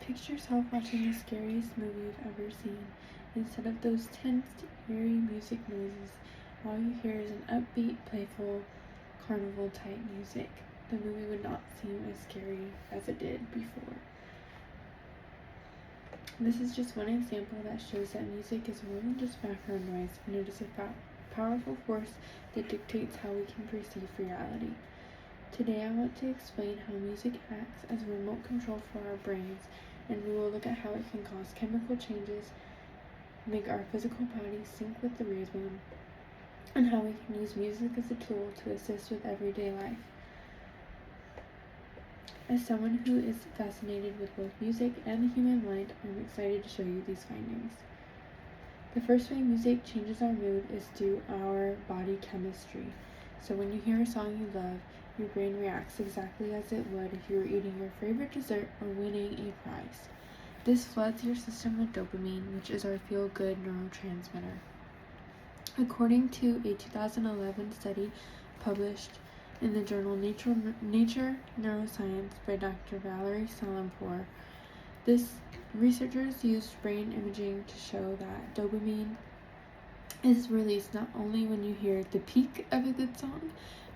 Picture yourself watching the scariest movie you've ever seen. Instead of those tense, eerie music noises, all you hear is an upbeat, playful, carnival-type music. The movie would not seem as scary as it did before. This is just one example that shows that music is more than just background noise, and it is a powerful force that dictates how we can perceive reality. Today I want to explain how music acts as a remote control for our brains, and we will look at how it can cause chemical changes, make our physical body sync with the rhythm, and how we can use music as a tool to assist with everyday life. As someone who is fascinated with both music and the human mind, I'm excited to show you these findings. The first way music changes our mood is through our body chemistry. So when you hear a song you love, your brain reacts exactly as it would if you were eating your favorite dessert or winning a prize. This floods your system with dopamine, which is our feel-good neurotransmitter. According to a 2011 study published in the journal Nature Neuroscience by Dr. Valerie Salampur, researchers used brain imaging to show that dopamine is released not only when you hear the peak of a good song,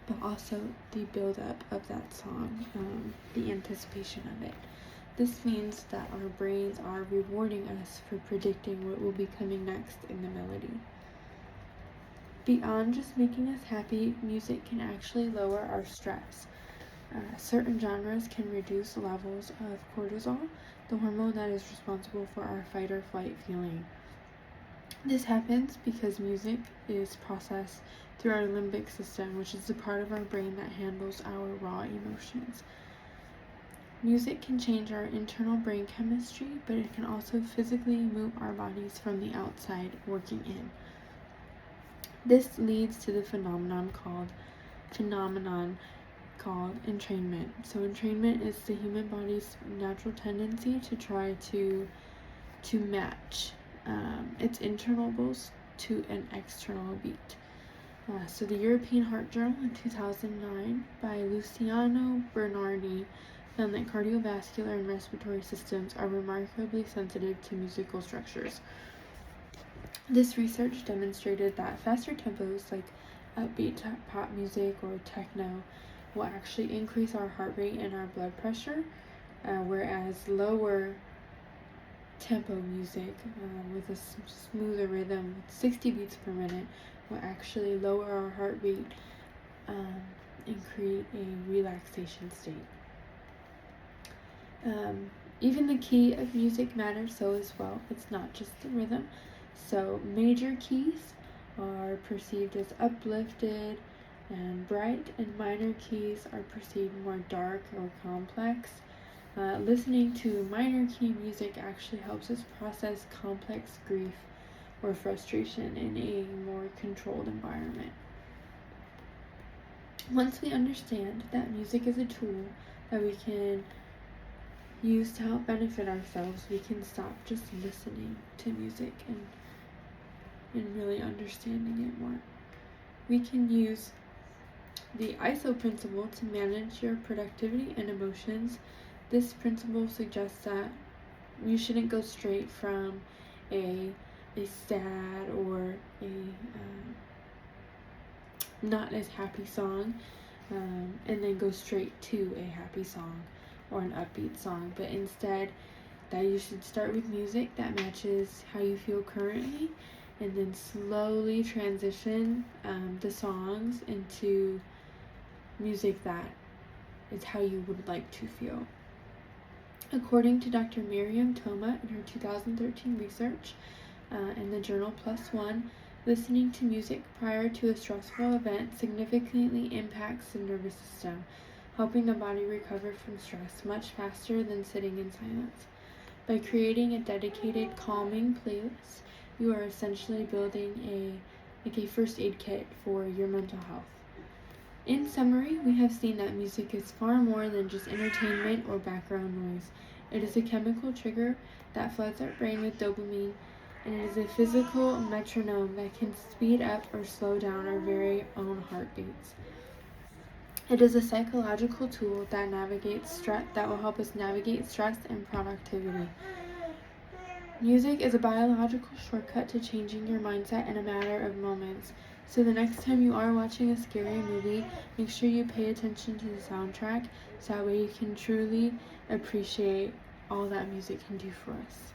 but also the build-up of that song, the anticipation of it. This means that our brains are rewarding us for predicting what will be coming next in the melody. Beyond just making us happy, music can actually lower our stress. Certain genres can reduce levels of cortisol, the hormone that is responsible for our fight or flight feeling. This happens because music is processed through our limbic system, which is the part of our brain that handles our raw emotions. Music can change our internal brain chemistry, but it can also physically move our bodies from the outside working in. This leads to the phenomenon called entrainment. So entrainment is the human body's natural tendency to try to match its internal pulse to an external beat. So the European Heart Journal in 2009 by Luciano Bernardi found that cardiovascular and respiratory systems are remarkably sensitive to musical structures. This research demonstrated that faster tempos like upbeat pop music or techno will actually increase our heart rate and our blood pressure, whereas lower tempo music with a smoother rhythm, 60 beats per minute, will actually lower our heart rate and create a relaxation state. Even the key of music matters so as well. It's not just the rhythm. So major keys are perceived as uplifted and bright, and minor keys are perceived more dark or complex. Listening to minor key music actually helps us process complex grief or frustration in a more controlled environment. Once we understand that music is a tool that we can use to help benefit ourselves, we can stop just listening to music and really understanding it more. We can use the ISO principle to manage your productivity and emotions. This principle suggests that you shouldn't go straight from a sad or a not as happy song and then go straight to a happy song or an upbeat song, but instead that you should start with music that matches how you feel currently, and then slowly transition the songs into music that is how you would like to feel. According to Dr. Miriam Toma in her 2013 research in the journal PLOS ONE, listening to music prior to a stressful event significantly impacts the nervous system, helping the body recover from stress much faster than sitting in silence. By creating a dedicated calming playlist, you are essentially building a first aid kit for your mental health. In summary, we have seen that music is far more than just entertainment or background noise. It is a chemical trigger that floods our brain with dopamine, and it is a physical metronome that can speed up or slow down our very own heartbeats. It is a psychological tool that will help us navigate stress and productivity. Music is a biological shortcut to changing your mindset in a matter of moments. So the next time you are watching a scary movie, make sure you pay attention to the soundtrack so that way you can truly appreciate all that music can do for us.